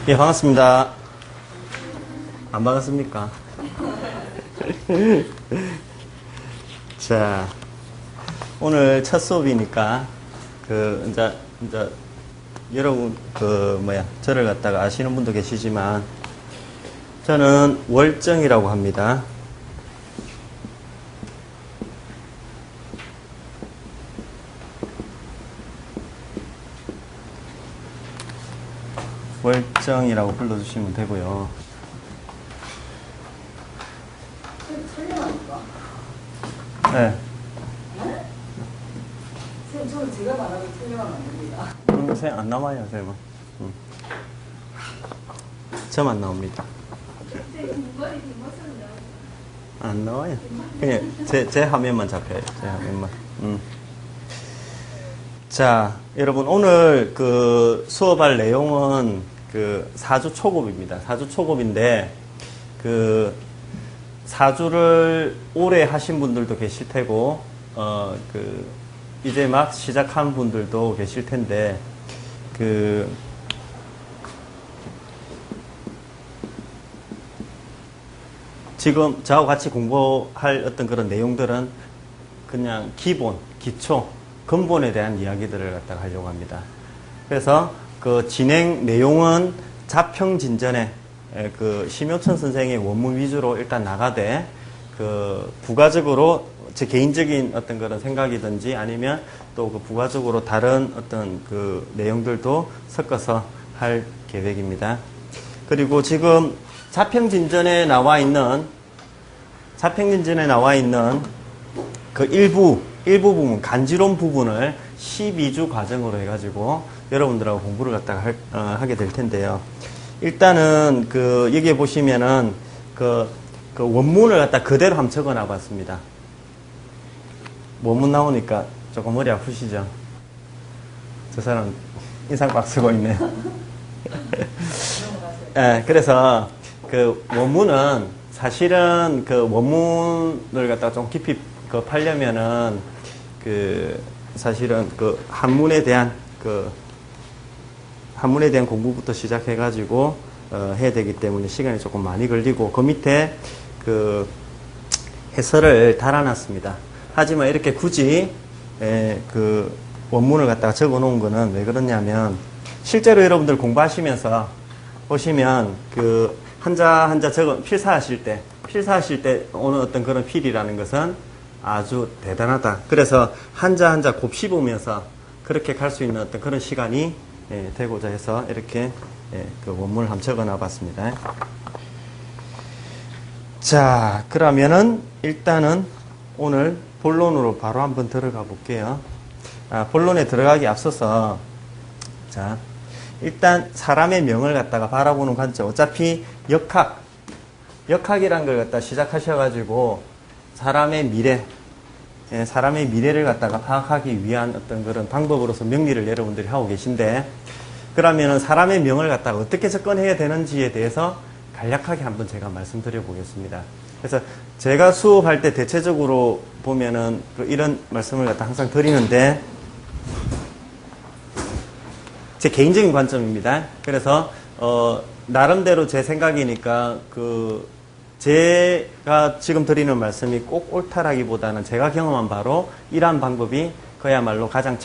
예, 반갑습니다. 안 반갑습니까? 자, 오늘 첫 수업이니까, 이제, 여러분, 저를 갖다가 아시는 분도 계시지만, 저는 월정이라고 합니다. 월정이라고 불러주시면 되고요. 설명하니까? 네. 선생님, 저는 제가 말하고 설명하면 안 됩니다. 그럼 쌤 안 나와요, 쌤은. 저만 나옵니다. 안 나와요. 그냥 제 화면만 잡혀요. 제 화면만. 자, 여러분, 오늘 수업할 내용은 사주 초급입니다. 사주 초급인데, 사주를 오래 하신 분들도 계실 테고, 이제 막 시작한 분들도 계실 텐데, 지금 저하고 같이 공부할 어떤 그런 내용들은 그냥 기본, 기초, 근본에 대한 이야기들을 갖다가 하려고 합니다. 그래서 진행 내용은 자평진전에 심효천 선생의 원문 위주로 일단 나가되 부가적으로 제 개인적인 어떤 그런 생각이든지 아니면 또 부가적으로 다른 어떤 내용들도 섞어서 할 계획입니다. 그리고 지금 자평진전에 나와 있는 일부 부분, 간지론 부분을 12주 과정으로 해가지고 여러분들하고 공부를 갖다가 하게 될 텐데요. 일단은 여기에 보시면은 원문을 갖다 그대로 한번 적어 놔봤습니다. 원문 나오니까 조금 머리 아프시죠? 저 사람 인상 빡 쓰고 있네요. 네, 그래서 원문은 사실은 원문을 갖다가 좀 깊이 파려면은 사실은 한문에 대한 공부부터 시작해가지고 해야 되기 때문에 시간이 조금 많이 걸리고 그 밑에 해설을 달아놨습니다. 하지만 이렇게 굳이 원문을 갖다가 적어 놓은 거는 왜 그러냐면 실제로 여러분들 공부하시면서 보시면 한자 필사하실 때 오는 어떤 그런 필이라는 것은 아주 대단하다. 그래서 한자 곱씹으면서 그렇게 갈 수 있는 어떤 그런 시간이 되고자 해서 이렇게 원문을 한번 적어 놔봤습니다. 자, 그러면은 일단은 오늘 본론으로 바로 한번 들어가 볼게요. 본론에 들어가기 앞서서 자, 일단 사람의 명을 갖다가 바라보는 관점. 어차피 역학이란 걸 갖다 시작하셔가지고 사람의 미래를 갖다가 파악하기 위한 어떤 그런 방법으로서 명리를 여러분들이 하고 계신데, 그러면은 사람의 명을 갖다가 어떻게 접근해야 되는지에 대해서 간략하게 한번 제가 말씀드려 보겠습니다. 그래서 제가 수업할 때 대체적으로 보면은 이런 말씀을 갖다 항상 드리는데, 제 개인적인 관점입니다. 그래서 나름대로 제 생각이니까 제가 지금 드리는 말씀이 꼭 옳다라기보다는 제가 경험한 바로 이러한 방법이 그야말로 가장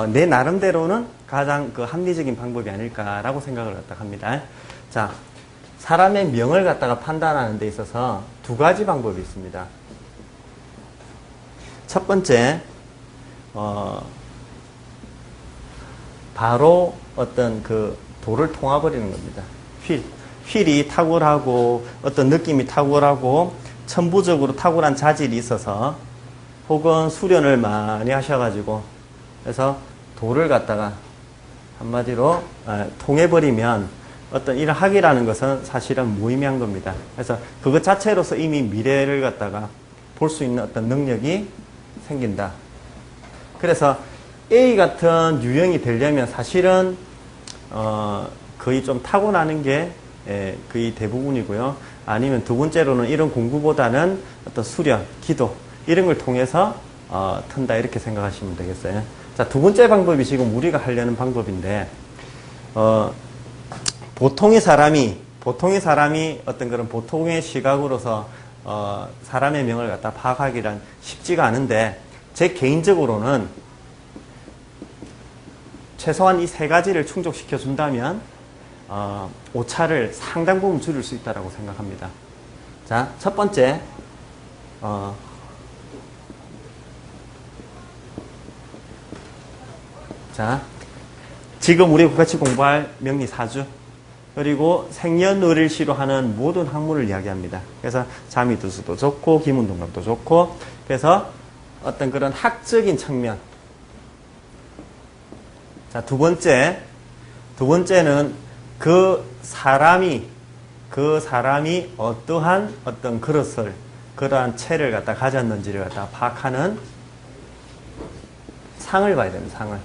내 나름대로는 가장 합리적인 방법이 아닐까라고 생각을 갖다가 합니다. 자, 사람의 명을 갖다가 판단하는 데 있어서 두 가지 방법이 있습니다. 첫 번째, 바로 어떤 돌을 통화버리는 겁니다. 휠이 탁월하고 어떤 느낌이 탁월하고 천부적으로 탁월한 자질이 있어서 혹은 수련을 많이 하셔가지고 그래서 돌을 갖다가 한마디로 통해버리면 어떤 이런 학이라는 것은 사실은 무의미한 겁니다. 그래서 그것 자체로서 이미 미래를 갖다가 볼 수 있는 어떤 능력이 생긴다. 그래서 A 같은 유형이 되려면 사실은 거의 좀 타고나는 게 거의 대부분이고요. 아니면 두 번째로는 이런 공부보다는 어떤 수련, 기도 이런 걸 통해서 튼다 이렇게 생각하시면 되겠어요. 자, 두 번째 방법이 지금 우리가 하려는 방법인데 보통의 사람이 어떤 그런 보통의 시각으로서 사람의 명을 갖다 파악하기란 쉽지가 않은데, 제 개인적으로는 최소한 이 세 가지를 충족시켜 준다면 오차를 상당 부분 줄일 수 있다고 생각합니다. 자, 첫 번째, 자, 지금 우리 같이 공부할 명리 4주, 그리고 생년월일시로 하는 모든 학문을 이야기합니다. 그래서 잠이 들 수도 좋고 기문동감도 좋고, 그래서 어떤 그런 학적인 측면. 자, 두 번째는 그 사람이 어떠한 어떤 그릇을, 그러한 체를 갖다 가졌는지를 갖다 파악하는 상을 봐야 됩니다. 상을.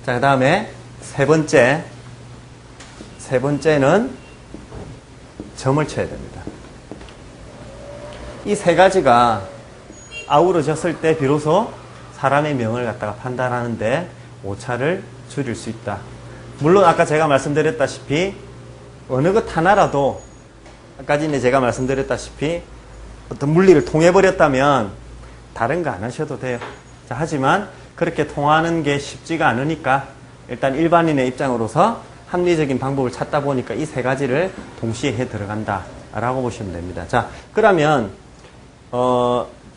자, 그 다음에 세 번째는 점을 쳐야 됩니다. 이 세 가지가 아우러졌을 때 비로소 사람의 명을 갖다가 판단하는데 오차를 줄일 수 있다. 물론 아까 제가 말씀드렸다시피 어느 것 하나라도, 아까 전에 제가 말씀드렸다시피 어떤 물리를 통해버렸다면 다른 거 안 하셔도 돼요. 자, 하지만 그렇게 통하는 게 쉽지가 않으니까 일단 일반인의 입장으로서 합리적인 방법을 찾다 보니까 이 세 가지를 동시에 해 들어간다 라고 보시면 됩니다. 자, 그러면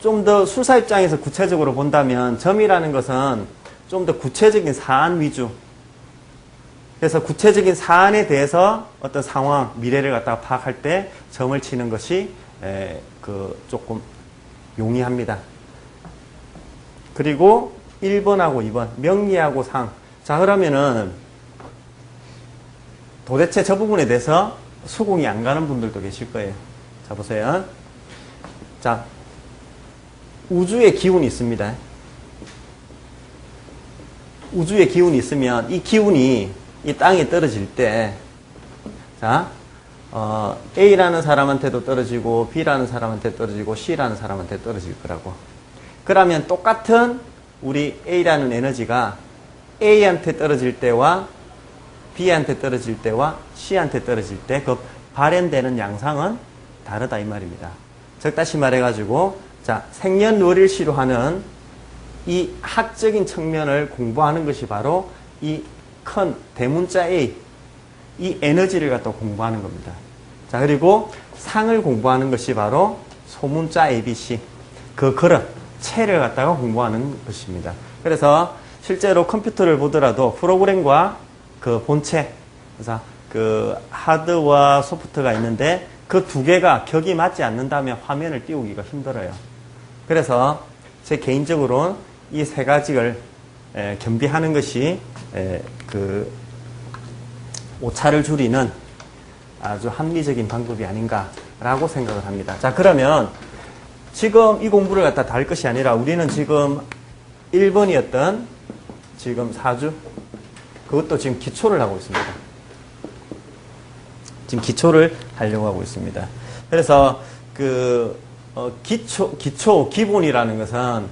좀 더 술사 입장에서 구체적으로 본다면 점이라는 것은 좀 더 구체적인 사안 위주, 그래서 구체적인 사안에 대해서 어떤 상황, 미래를 갖다가 파악할 때 점을 치는 것이 조금 용이합니다. 그리고 1번하고 2번, 명리하고 상. 자, 그러면은 도대체 저 부분에 대해서 수긍이 안 가는 분들도 계실 거예요. 자, 보세요. 자, 우주의 기운이 있습니다. 우주의 기운이 있으면 이 기운이 이 땅에 떨어질 때, 자, A라는 사람한테도 떨어지고 B라는 사람한테 떨어지고 C라는 사람한테 떨어질 거라고. 그러면 똑같은 우리 A라는 에너지가 A한테 떨어질 때와 B한테 떨어질 때와 C한테 떨어질 때 그 발현되는 양상은 다르다 이 말입니다. 즉 다시 말해가지고, 자, 생년월일시로 하는 이 학적인 측면을 공부하는 것이 바로 이 큰 대문자 A, 이 에너지를 갖다 공부하는 겁니다. 자, 그리고 상을 공부하는 것이 바로 소문자 ABC, 그 그릇, 체를 갖다가 공부하는 것입니다. 그래서 실제로 컴퓨터를 보더라도 프로그램과 그 본체, 그래서 그 하드와 소프트가 있는데 그 두 개가 격이 맞지 않는다면 화면을 띄우기가 힘들어요. 그래서 제 개인적으로 이 세 가지를 겸비하는 것이 그 오차를 줄이는 아주 합리적인 방법이 아닌가라고 생각을 합니다. 자, 그러면 지금 이 공부를 갖다 다 할 것이 아니라 우리는 지금 1번이었던 지금 4주, 그것도 지금 기초를 하고 있습니다. 지금 기초를 하려고 하고 있습니다. 그래서 그 기본이라는 것은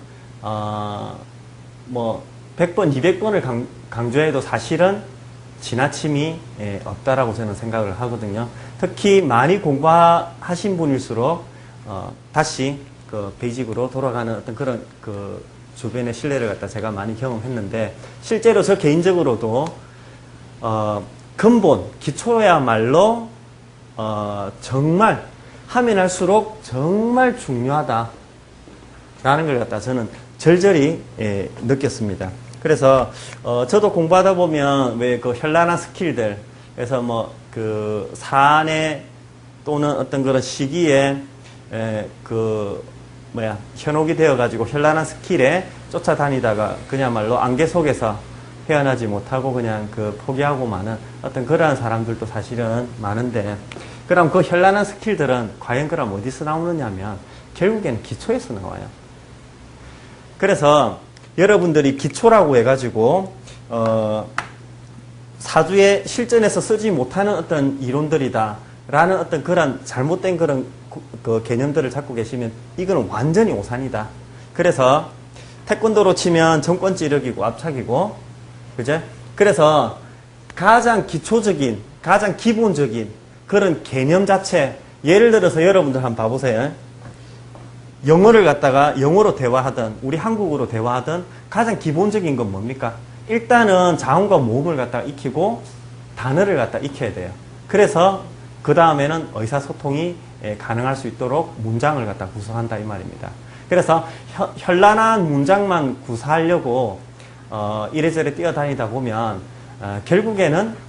뭐 100번, 200번을 강조해도 사실은 지나침이 없다라고 저는 생각을 하거든요. 특히 많이 공부하신 분일수록 다시 그 베이직으로 돌아가는 어떤 그런 그 주변의 신뢰를 갖다 제가 많이 경험했는데, 실제로 저 개인적으로도 근본 기초야말로 정말 하면 할수록 정말 중요하다라는 걸 갖다 저는 절절히 느꼈습니다. 그래서 저도 공부하다 보면 왜 그 현란한 스킬들, 그래서 뭐 그 사안에 또는 어떤 그런 시기에 현혹이 되어가지고 현란한 스킬에 쫓아다니다가 그야말로 안개 속에서 헤어나지 못하고 그냥 그 포기하고 마는 어떤 그러한 사람들도 사실은 많은데, 그럼 그 현란한 스킬들은 과연 그럼 어디서 나오느냐면 결국에는 기초에서 나와요. 그래서 여러분들이 기초라고 해가지고 사주에 실전에서 쓰지 못하는 어떤 이론들이다 라는 어떤 그런 잘못된 그런 그 개념들을 갖고 계시면 이거는 완전히 오산이다. 그래서 태권도로 치면 정권 찌르기고 압착이고, 그죠? 그래서 가장 기초적인, 가장 기본적인 그런 개념 자체, 예를 들어서 여러분들 한번 봐보세요. 영어를 갖다가 영어로 대화하든 우리 한국어로 대화하든 가장 기본적인 건 뭡니까? 일단은 자음과 모음을 갖다가 익히고 단어를 갖다가 익혀야 돼요. 그래서 그 다음에는 의사소통이 가능할 수 있도록 문장을 갖다가 구성한다 이 말입니다. 그래서 현란한 문장만 구사하려고 이래저래 뛰어다니다 보면 결국에는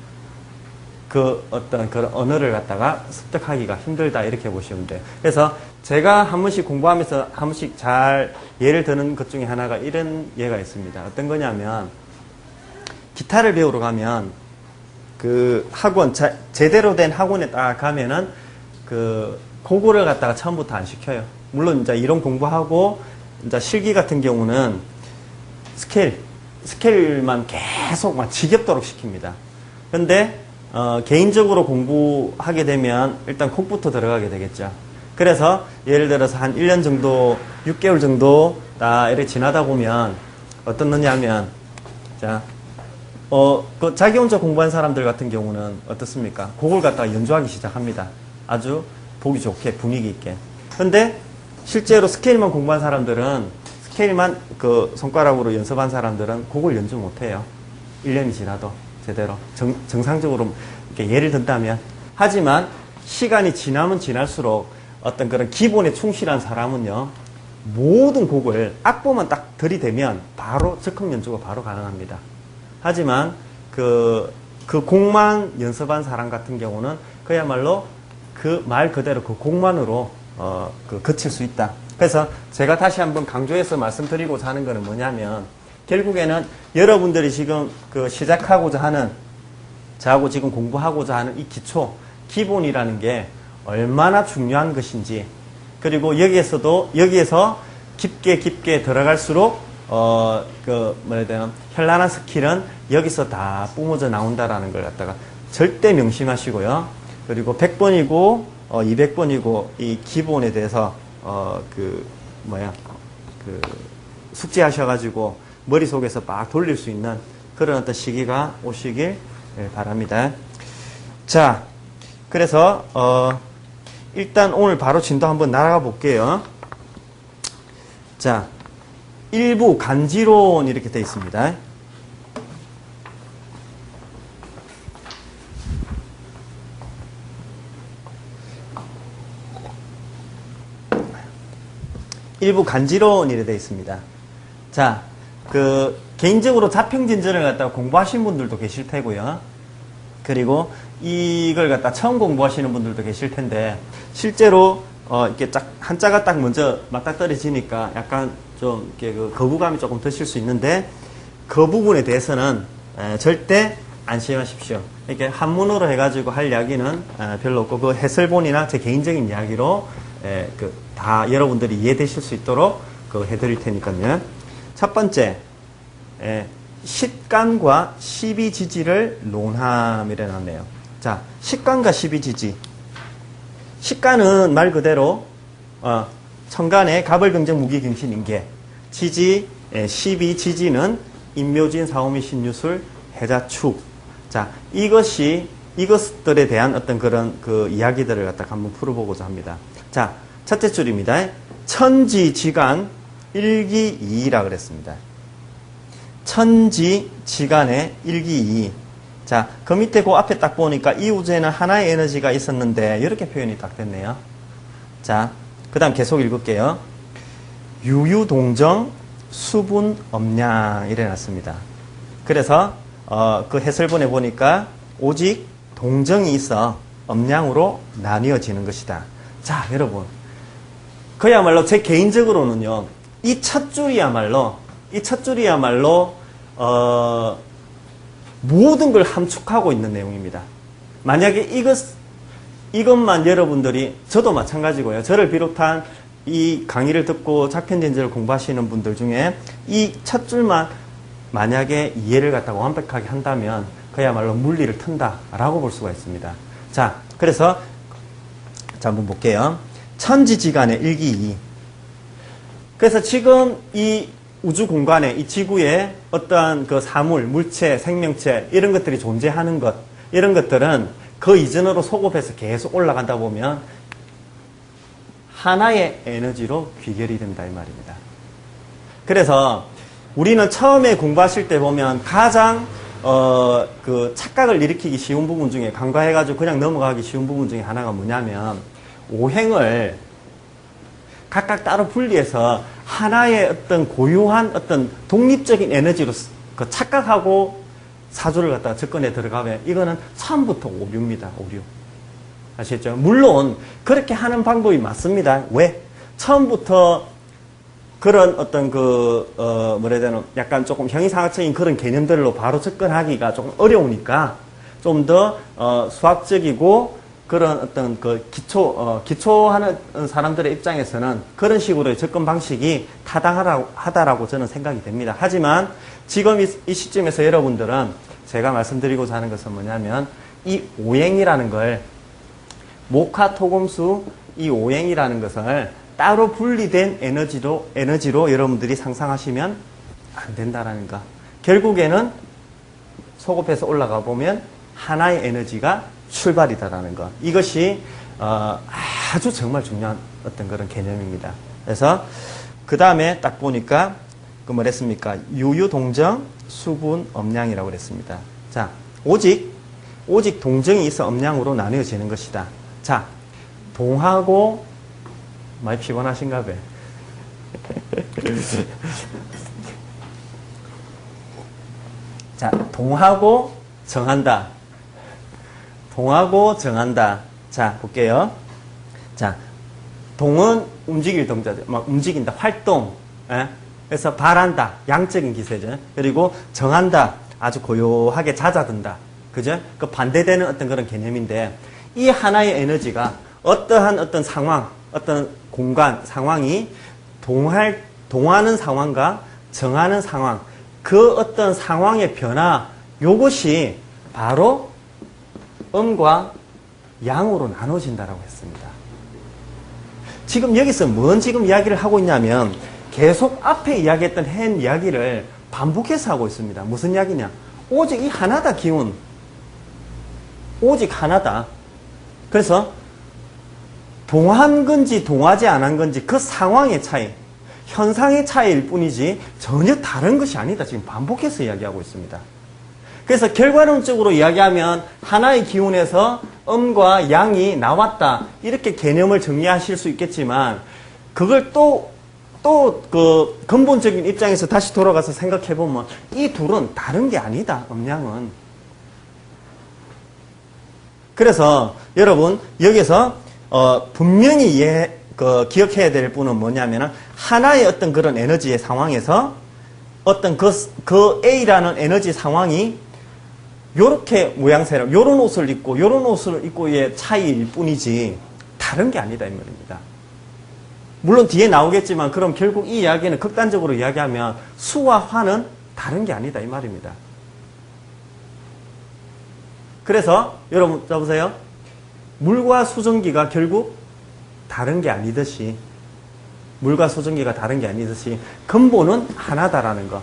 그 어떤 그런 언어를 갖다가 습득하기가 힘들다 이렇게 보시면 돼요. 그래서 제가 한 번씩 공부하면서 한 번씩 잘 예를 드는 것 중에 하나가 이런 예가 있습니다. 어떤 거냐면 기타를 배우러 가면 그 학원 제대로 된 학원에 딱 가면은 그 곡을 갖다가 처음부터 안 시켜요. 물론 이제 이론 공부하고 이제 실기 같은 경우는 스케일만 계속 막 지겹도록 시킵니다. 근데 개인적으로 공부하게 되면 일단 곡부터 들어가게 되겠죠. 그래서 예를 들어서 한 1년 정도, 6개월 정도 딱 이렇게 지나다 보면 어떤 거냐면 자, 그 자기 혼자 공부한 사람들 같은 경우는 어떻습니까? 곡을 갖다가 연주하기 시작합니다. 아주 보기 좋게, 분위기 있게. 근데 실제로 스케일만 공부한 사람들은 스케일만 그 손가락으로 연습한 사람들은 곡을 연주 못해요. 1년이 지나도 제대로 정상적으로 이렇게 예를 든다면. 하지만 시간이 지나면 지날수록 어떤 그런 기본에 충실한 사람은요, 모든 곡을 악보만 딱 들이대면 바로 즉흥 연주가 바로 가능합니다. 하지만 그 곡만 연습한 사람 같은 경우는 그야말로 그 말 그대로 그 곡만으로 그칠 수 있다. 그래서 제가 다시 한번 강조해서 말씀드리고자 하는 것은 뭐냐면 결국에는 여러분들이 지금 그 시작하고자 하는 저하고 지금 공부하고자 하는 이 기초 기본이라는 게 얼마나 중요한 것인지, 그리고 여기에서 깊게 들어갈수록 뭐라 해야 되나, 현란한 스킬은 여기서 다 뿜어져 나온다라는 걸 갖다가 절대 명심하시고요. 그리고 100번이고 200번이고 이 기본에 대해서 숙지하셔가지고 머릿속에서 막 돌릴 수 있는 그런 어떤 시기가 오시길 바랍니다. 자, 그래서 일단 오늘 바로 진도 한번 날아가 볼게요. 자, 1부 간지론 이렇게 되어 있습니다. 일부 간지론 이렇게 되어 있습니다. 자, 개인적으로 자평진전을 갖다가 공부하신 분들도 계실 테고요. 그리고 이걸 갖다 처음 공부하시는 분들도 계실 텐데, 실제로, 이렇게 한자가 딱 먼저 맞닥뜨려지니까 약간 좀, 이렇게 거부감이 조금 드실 수 있는데, 그 부분에 대해서는, 절대 안심하십시오. 이렇게 한문으로 해가지고 할 이야기는 별로 없고, 그 해설본이나 제 개인적인 이야기로, 다 여러분들이 이해되실 수 있도록 해드릴 테니까요. 첫 번째, 식간과 시비지지를 논함이래 놨네요. 자, 식간과 시비지지. 식간은 말 그대로 천간의 가벌병정 무기경신 인계. 지지, 시비지지는 인묘진 사오미 신유술 해자축. 자, 이것들에 대한 어떤 그런 이야기들을 갖다가 한번 풀어보고자 합니다. 자, 첫째 줄입니다. 천지지간 일기이라 그랬습니다. 천지지간의 일기이. 자, 그 밑에 그 앞에 딱 보니까 이 우주에는 하나의 에너지가 있었는데 이렇게 표현이 딱 됐네요. 자, 그 다음 계속 읽을게요. 유유동정 수분엄량 이래 놨습니다. 그래서 그 해설본에 보니까 오직 동정이 있어 엄량으로 나뉘어지는 것이다. 자, 여러분, 그야말로 제 개인적으로는요, 이 첫 줄이야말로 모든 걸 함축하고 있는 내용입니다. 만약에 이것만 여러분들이, 저도 마찬가지고요, 저를 비롯한 이 강의를 듣고 자편진제를 공부하시는 분들 중에 이 첫 줄만 만약에 이해를 갖다가 완벽하게 한다면 그야말로 물리를 튼다라고 볼 수가 있습니다. 자, 그래서 자, 한번 볼게요. 천지지간의 일기이. 그래서 지금 이 우주 공간에 이 지구에 어떠한 그 사물, 물체, 생명체 이런 것들이 존재하는 것 이런 것들은 그 이전으로 소급해서 계속 올라간다 보면 하나의 에너지로 귀결이 된다 이 말입니다. 그래서 우리는 처음에 공부하실 때 보면 가장 그 착각을 일으키기 쉬운 부분 중에 간과해가지고 그냥 넘어가기 쉬운 부분 중에 하나가 뭐냐면 오행을 각각 따로 분리해서 하나의 어떤 고유한 어떤 독립적인 에너지로 그 착각하고 사주를 갖다가 접근해 들어가면 이거는 처음부터 오류입니다. 오류. 아시겠죠? 물론 그렇게 하는 방법이 맞습니다. 왜? 처음부터 그런 어떤 뭐라 해야 되나 약간 조금 형이상학적인 그런 개념들로 바로 접근하기가 조금 어려우니까 좀 더 수학적이고 그런 어떤 그 기초하는 사람들의 입장에서는 그런 식으로의 접근 방식이 타당하다라고 저는 생각이 됩니다. 하지만 지금 이 시점에서 여러분들은 제가 말씀드리고자 하는 것은 뭐냐면 이 오행이라는 걸 목화토금수 이 오행이라는 것을 따로 분리된 에너지로 여러분들이 상상하시면 안 된다라는 거. 결국에는 소급해서 올라가 보면 하나의 에너지가 출발이다라는 거. 이것이 아주 정말 중요한 어떤 그런 개념입니다. 그래서 그 다음에 딱 보니까 그 뭐랬습니까? 유유동정 수분엄량이라고 그랬습니다. 자, 오직 동정이 있어 엄량으로 나뉘어지는 것이다. 자, 동하고 많이 피곤하신가 봐요. 자, 동하고 정한다. 동하고 정한다. 자, 볼게요. 자, 동은 움직일 동자죠. 막 움직인다. 활동. 예? 그래서 발한다. 양적인 기세죠. 그리고 정한다. 아주 고요하게 잦아든다. 그죠? 그 반대되는 어떤 그런 개념인데 이 하나의 에너지가 어떠한 어떤 상황, 어떤 공간, 상황이 동하는 상황과 정하는 상황, 그 어떤 상황의 변화, 요것이 바로 음과 양으로 나눠진다라고 했습니다. 지금 여기서 뭔 지금 이야기를 하고 있냐면 계속 앞에 이야기했던 한 이야기를 반복해서 하고 있습니다. 무슨 이야기냐? 오직 이 하나다, 기운. 오직 하나다. 그래서 동한 건지 동하지 않은 건지 그 상황의 차이, 현상의 차이일 뿐이지 전혀 다른 것이 아니다. 지금 반복해서 이야기하고 있습니다. 그래서 결과론적으로 이야기하면 하나의 기운에서 음과 양이 나왔다. 이렇게 개념을 정리하실 수 있겠지만 그걸 또 그 근본적인 입장에서 다시 돌아가서 생각해 보면 이 둘은 다른 게 아니다. 음양은. 그래서 여러분 여기서 분명히 기억해야 될 부분은 뭐냐면 하나의 어떤 그런 에너지의 상황에서 어떤 그 A라는 에너지 상황이 요렇게 모양새로 요런 옷을 입고 요런 옷을 입고의 차이일 뿐이지 다른 게 아니다 이 말입니다. 물론 뒤에 나오겠지만 그럼 결국 이 이야기는 극단적으로 이야기하면 수와 화는 다른 게 아니다 이 말입니다. 그래서 여러분 보세요. 물과 수증기가 결국 다른 게 아니듯이 물과 수증기가 다른 게 아니듯이 근본은 하나다라는 거.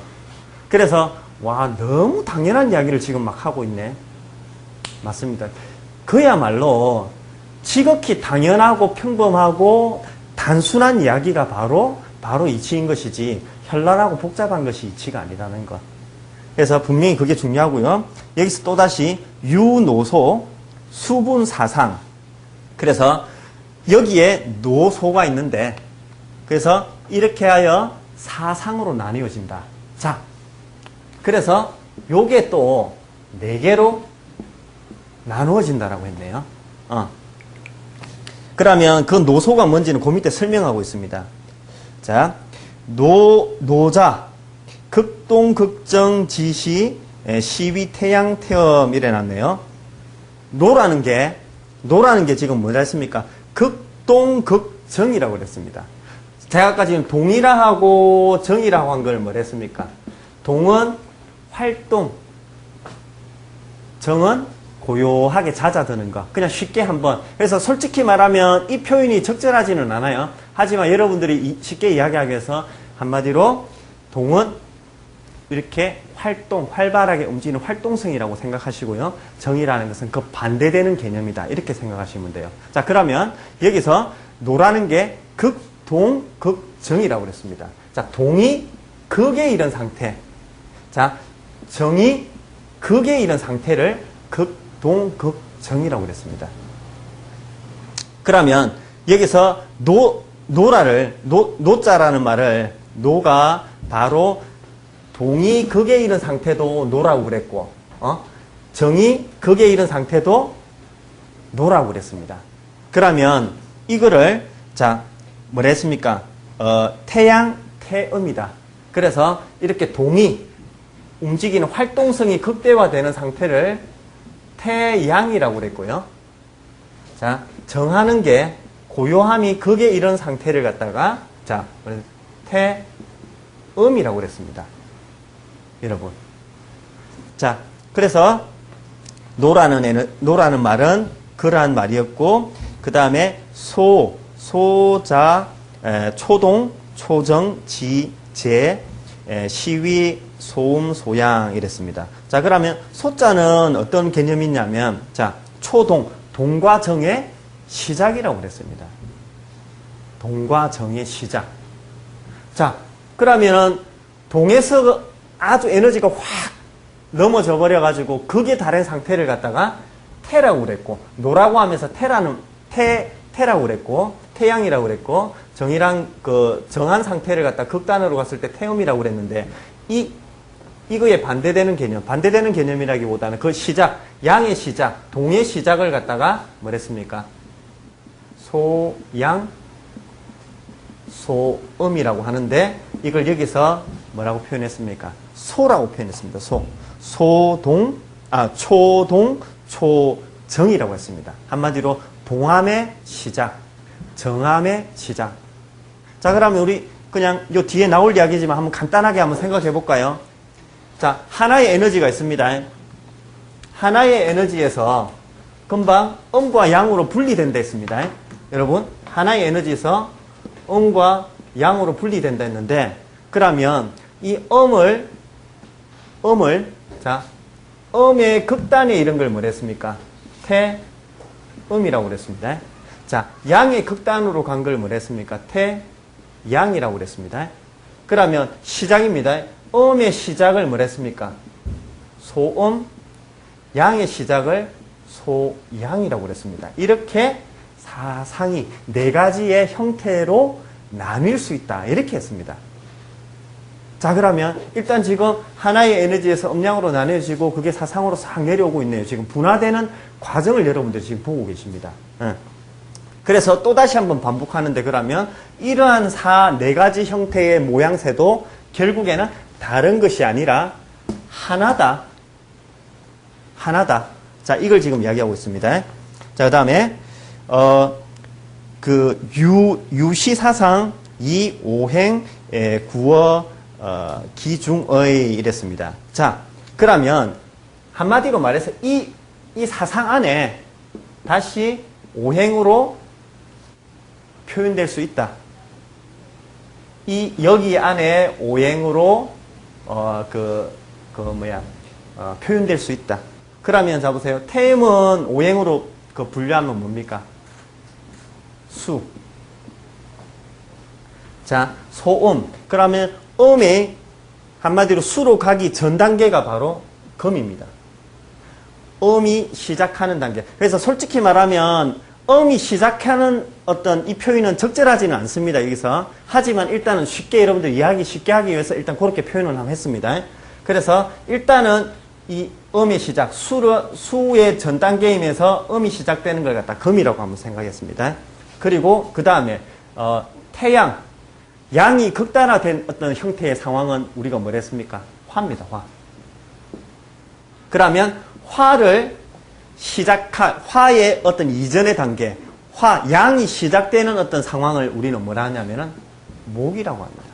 그래서 와 너무 당연한 이야기를 지금 막 하고 있네. 맞습니다. 그야말로 지극히 당연하고 평범하고 단순한 이야기가 바로 이치인 것이지 현란하고 복잡한 것이 이치가 아니라는 것. 그래서 분명히 그게 중요하고요. 여기서 또다시 유노소 수분사상. 그래서 여기에 노소가 있는데 그래서 이렇게 하여 사상으로 나뉘어진다. 자, 그래서 요게 또 4개로 나누어진다라고 했네요. 그러면 그 노소가 뭔지는 그 밑에 설명하고 있습니다. 자, 노자, 극동, 극정, 지시, 시위, 태양, 태엄 이래 놨네요. 노라는 게 지금 뭐라 했습니까? 극동, 극정이라고 그랬습니다. 제가 아까 지금 동이라 하고 정이라고 한 걸 뭐라 했습니까? 동은 활동, 정은 고요하게 잦아드는 거. 그냥 쉽게 한번. 그래서 솔직히 말하면 이 표현이 적절하지는 않아요. 하지만 여러분들이 쉽게 이야기하기 위해서 한마디로 동은 이렇게 활발하게 움직이는 활동성이라고 생각하시고요. 정이라는 것은 그 반대되는 개념이다. 이렇게 생각하시면 돼요. 자, 그러면 여기서 노라는 게 극동, 극정이라고 그랬습니다. 자, 동이 극에 이른 상태. 자, 정이 극에 이른 상태를 극동, 극정이라고 그랬습니다. 그러면 여기서 노자라는 말을 노가 바로 동이 극에 이른 상태도 노라고 그랬고, 정이 극에 이른 상태도 노라고 그랬습니다. 그러면 이거를, 자, 뭐라 했습니까? 태양, 태음이다. 그래서 이렇게 동이 움직이는 활동성이 극대화되는 상태를 태양이라고 그랬고요. 자, 정하는 게 고요함이 극에 이른 상태를 갖다가, 자, 태음이라고 그랬습니다. 여러분. 자, 그래서 노라는 말은 그러한 말이었고, 그 다음에 소자, 초동, 초정, 제, 시위, 소음, 소양 이랬습니다. 자, 그러면 소자는 어떤 개념이 있냐면, 자, 초동, 동과 정의 시작이라고 그랬습니다. 동과 정의 시작. 자, 그러면은 동에서 아주 에너지가 확 넘어져 버려가지고 극에 달한 상태를 갖다가 태라고 그랬고, 노라고 하면서 태라고 그랬고, 태양이라고 그랬고, 정이랑 그 정한 상태를 갖다 극단으로 갔을 때 태음이라고 그랬는데, 이거에 반대되는 개념이라기보다는 그 시작, 양의 시작, 동의 시작을 갖다가 뭐랬습니까? 소양, 소음이라고 하는데, 이걸 여기서 뭐라고 표현했습니까? 소라고 표현했습니다. 초동, 초정이라고 했습니다. 한마디로 동함의 시작, 정함의 시작. 자, 그러면 우리 그냥 요 뒤에 나올 이야기지만 한번 간단하게 한번 생각해 볼까요? 자, 하나의 에너지가 있습니다. 하나의 에너지에서 금방 음과 양으로 분리된다 했습니다. 여러분, 하나의 에너지에서 음과 양으로 분리된다 했는데, 그러면 이 자, 음의 극단에 이런 걸 뭐라 했습니까? 태음이라고 그랬습니다. 자, 양의 극단으로 간 걸 뭐라 했습니까? 태양이라고 그랬습니다. 그러면 시작입니다. 음의 시작을 뭐라 했습니까? 소음, 양의 시작을 소양이라고 그랬습니다. 이렇게 사상이 네 가지의 형태로 나뉠 수 있다. 이렇게 했습니다. 자, 그러면 일단 지금 하나의 에너지에서 음양으로 나뉘어지고 그게 사상으로 싹 내려오고 있네요. 지금 분화되는 과정을 여러분들이 지금 보고 계십니다. 그래서 또다시 한번 반복하는데, 그러면 이러한 네 가지 형태의 모양새도 결국에는 다른 것이 아니라 하나다. 자, 이걸 지금 이야기하고 있습니다. 자, 그 다음에 유시사상 이오행 구어 기중의 이랬습니다. 자, 그러면 한마디로 말해서 이 사상 안에 다시 오행으로 표현될 수 있다. 여기 안에 오행으로 표현될 수 있다. 그러면 자 보세요. 태음은 오행으로 분류하면 뭡니까? 수. 자, 소음. 그러면 음이 한마디로 수로 가기 전 단계가 바로 금입니다. 음이 시작하는 단계. 그래서 솔직히 말하면 음이 시작하는 어떤 이 표현은 적절하지는 않습니다. 여기서. 하지만 일단은 쉽게 여러분들 이해하기 쉽게 하기 위해서 일단 그렇게 표현을 한번 했습니다. 그래서 일단은 이 음의 시작, 수의 전 단계이면서 음이 시작되는 걸 갖다 금이라고 한번 생각했습니다. 그리고 그 다음에 태양, 양이 극단화된 어떤 형태의 상황은 우리가 뭘 했습니까? 화입니다. 화. 그러면 화를 화의 어떤 이전의 단계, 양이 시작되는 어떤 상황을 우리는 뭐라 하냐면은 목이라고 합니다.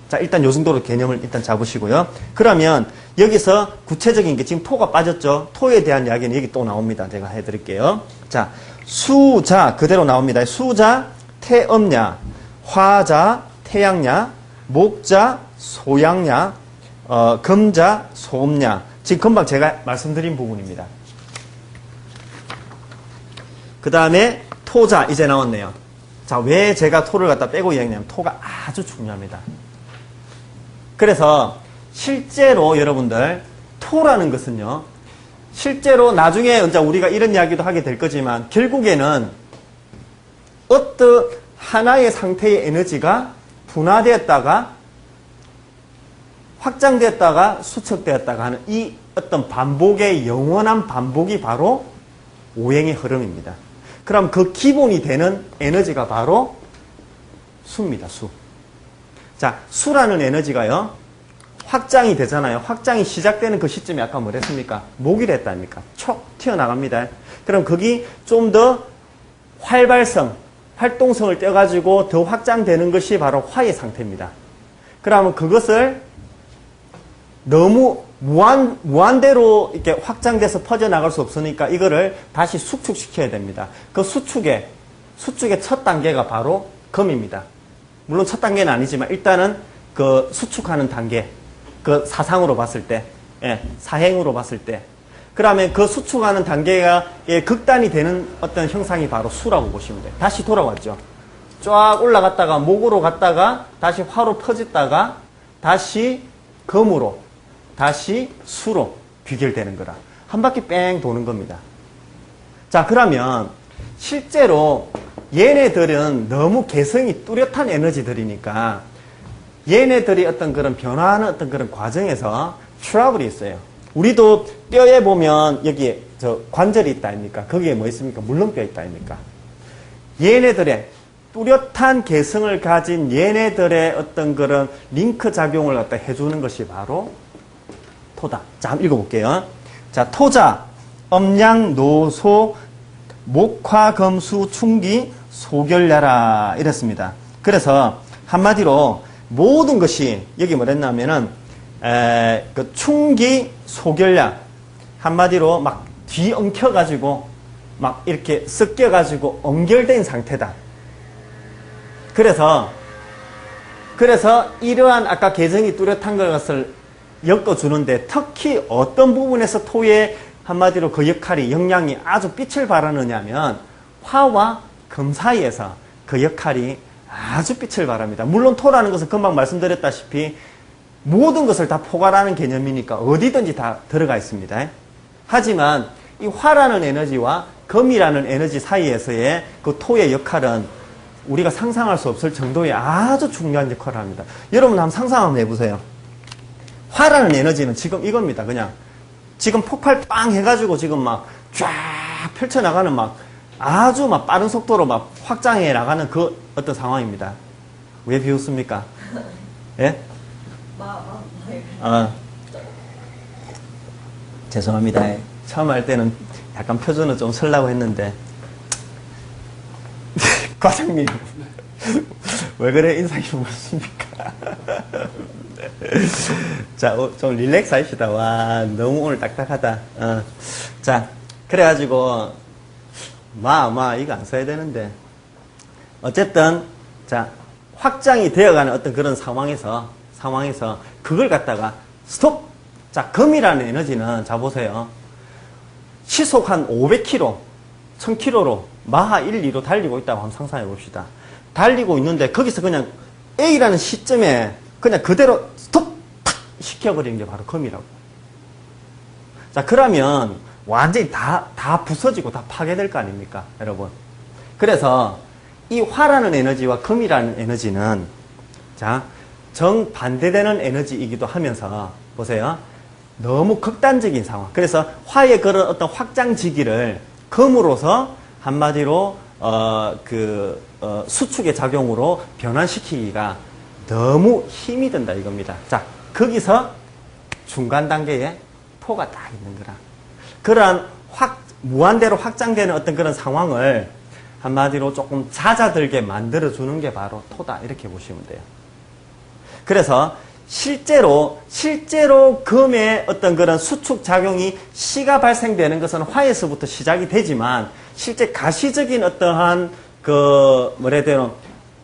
자, 일단 요 정도로 개념을 일단 잡으시고요. 그러면 여기서 구체적인 게 지금 토가 빠졌죠? 토에 대한 이야기는 여기 또 나옵니다. 제가 해드릴게요. 자, 수자 그대로 나옵니다. 수자 태음야 화자 태양야, 목자 소양야, 금자 소음야. 지금 금방 제가 말씀드린 부분입니다. 그 다음에 토자 이제 나왔네요. 자, 왜 제가 토를 갖다 빼고 이야기하냐면 토가 아주 중요합니다. 그래서 실제로 여러분들 토라는 것은요, 실제로 나중에 이제 우리가 이런 이야기도 하게 될 거지만 결국에는 어떤 하나의 상태의 에너지가 분화되었다가 확장되었다가 수축되었다가 하는 이 어떤 반복의 영원한 반복이 바로 오행의 흐름입니다. 그럼 그 기본이 되는 에너지가 바로 수입니다. 수. 자, 수라는 에너지가요, 확장이 되잖아요. 확장이 시작되는 그 시점이 아까 뭐랬습니까? 목이라 했다니까. 촉 튀어나갑니다. 그럼 거기 좀 더 활동성을 떼가지고 더 확장되는 것이 바로 화의 상태입니다. 그러면 그것을 너무 무한대로 이렇게 확장돼서 퍼져나갈 수 없으니까 이거를 다시 수축시켜야 됩니다. 그 수축의 첫 단계가 바로 금입니다. 물론 첫 단계는 아니지만 일단은 그 수축하는 단계, 그 사상으로 봤을 때, 사행으로 봤을 때, 그러면 그 수축하는 단계가 극단이 되는 어떤 형상이 바로 수라고 보시면 돼요. 다시 돌아왔죠. 쫙 올라갔다가 목으로 갔다가 다시 화로 퍼졌다가 다시 금으로 다시 수로 귀결되는 거라. 한 바퀴 뺑 도는 겁니다. 자, 그러면 실제로 얘네들은 너무 개성이 뚜렷한 에너지들이니까 얘네들이 어떤 그런 변화하는 어떤 그런 과정에서 트러블이 있어요. 우리도 뼈에 보면 여기에 저 관절이 있다 아닙니까? 거기에 뭐 있습니까? 물렁뼈 있다 아닙니까? 얘네들의 뚜렷한 개성을 가진 얘네들의 어떤 그런 링크 작용을 갖다 해주는 것이 바로 토다. 자, 한번 읽어볼게요. 자, 토자, 음양, 노소, 목화, 금수, 충기, 소결야라. 이랬습니다. 그래서 한마디로 모든 것이 여기 뭐랬냐면은 그 충기, 소결야. 한마디로 막 뒤엉켜가지고 막 이렇게 섞여가지고 엉결된 상태다. 그래서 이러한 아까 개성이 뚜렷한 것을 엮어주는데 특히 어떤 부분에서 토의 한마디로 그 역할이 영향이 아주 빛을 발하느냐면 화와 금 사이에서 그 역할이 아주 빛을 발합니다. 물론 토라는 것은 금방 말씀드렸다시피 모든 것을 다 포괄하는 개념이니까 어디든지 다 들어가 있습니다. 하지만 이 화라는 에너지와 금이라는 에너지 사이에서의 그 토의 역할은 우리가 상상할 수 없을 정도의 아주 중요한 역할을 합니다. 여러분 한번 상상 한번 해보세요. 화라는 에너지는 지금 이겁니다. 그냥 지금 폭발 빵 해가지고 지금 막 쫙 펼쳐나가는 막 아주 막 빠른 속도로 막 확장해 나가는 그 어떤 상황입니다. 왜 비웃습니까? 예? 죄송합니다. 처음 할 때는 약간 표준을 좀 쓰려고 했는데 과장님 왜 그래 인상이 무섭습니까? 자, 좀 릴렉스 하시다. 와, 너무 오늘 딱딱하다. 자, 그래가지고 이거 안 써야 되는데 어쨌든 자, 확장이 되어가는 어떤 그런 상황에서 그걸 갖다가 스톱! 자, 금이라는 에너지는 자 보세요. 시속 한 500km, 1000km로 마하 1, 2로 달리고 있다고 한번 상상해 봅시다. 달리고 있는데 거기서 그냥 A라는 시점에 그냥 그대로 스톱! 탁! 시켜버리는 게 바로 금이라고. 자, 그러면 완전히 다 부서지고 다 파괴될 거 아닙니까, 여러분? 그래서 이 화라는 에너지와 금이라는 에너지는 자, 정반대되는 에너지이기도 하면서 보세요. 너무 극단적인 상황. 그래서 화의 그런 어떤 확장지기를 금으로서 한마디로 수축의 작용으로 변환시키기가 너무 힘이 든다 이겁니다. 자, 거기서 중간 단계에 토가 딱 있는 거라. 그러한 무한대로 확장되는 어떤 그런 상황을 한마디로 조금 잦아들게 만들어주는 게 바로 토다. 이렇게 보시면 돼요. 그래서 실제로 금의 어떤 그런 수축 작용이 시가 발생되는 것은 화에서부터 시작이 되지만 실제 가시적인 어떠한 뭐라 해야 되나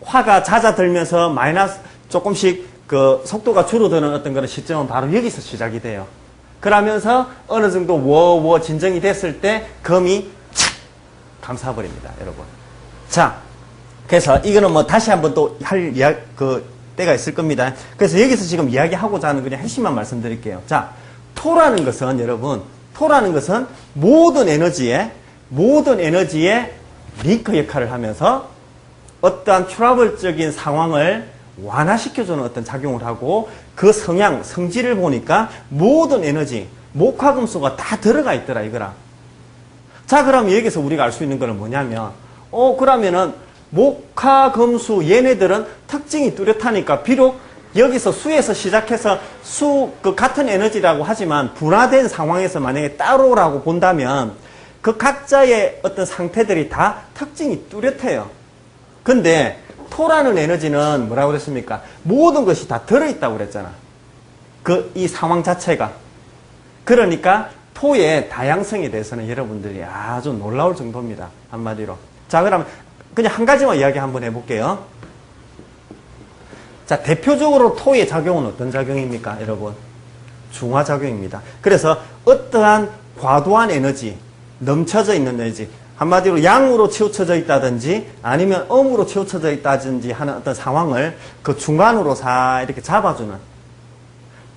화가 잦아들면서 마이너스 조금씩 그 속도가 줄어드는 어떤 그런 시점은 바로 여기서 시작이 돼요. 그러면서 어느 정도 워워 진정이 됐을 때 검이 착 감싸버립니다, 여러분. 자, 그래서 이거는 뭐 다시 한번 또 할 때가 있을 겁니다. 그래서 여기서 지금 이야기하고자 하는 그냥 핵심만 말씀드릴게요. 자, 토라는 것은 여러분, 토라는 것은 모든 에너지에 링크 역할을 하면서 어떠한 트러블적인 상황을 완화시켜주는 어떤 작용을 하고 그 성질을 보니까 모든 에너지, 목화금수가 다 들어가 있더라, 이거라. 자, 그럼 여기서 우리가 알 수 있는 거는 뭐냐면, 그러면은 목화금수 얘네들은 특징이 뚜렷하니까 비록 여기서 수에서 시작해서 그 같은 에너지라고 하지만 분화된 상황에서 만약에 따로라고 본다면 그 각자의 어떤 상태들이 다 특징이 뚜렷해요. 근데 토라는 에너지는 뭐라고 그랬습니까? 모든 것이 다 들어있다고 그랬잖아. 이 상황 자체가. 그러니까 토의 다양성에 대해서는 여러분들이 아주 놀라울 정도입니다. 한마디로. 자, 그러면 그냥 한 가지만 이야기 한번 해볼게요. 자, 대표적으로 토의 작용은 어떤 작용입니까, 여러분? 중화작용입니다. 그래서 어떠한 과도한 에너지, 넘쳐져 있는 에너지, 한마디로 양으로 치우쳐져 있다든지 아니면 음으로 치우쳐져 있다든지 하는 어떤 상황을 그 중간으로 이렇게 잡아주는,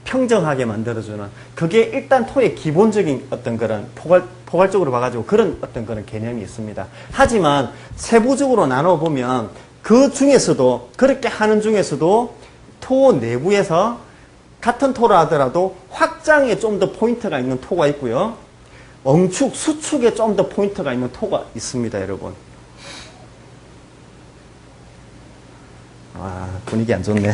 평정하게 만들어주는, 그게 일단 토의 기본적인 어떤 그런 포괄적으로 봐가지고 그런 어떤 그런 개념이 있습니다. 하지만 세부적으로 나눠보면 그 중에서도, 그렇게 하는 중에서도 토 내부에서 같은 토라 하더라도 확장에 좀 더 포인트가 있는 토가 있고요. 엉축, 수축에 좀 더 포인트가 있는 토가 있습니다, 여러분. 분위기 안 좋네.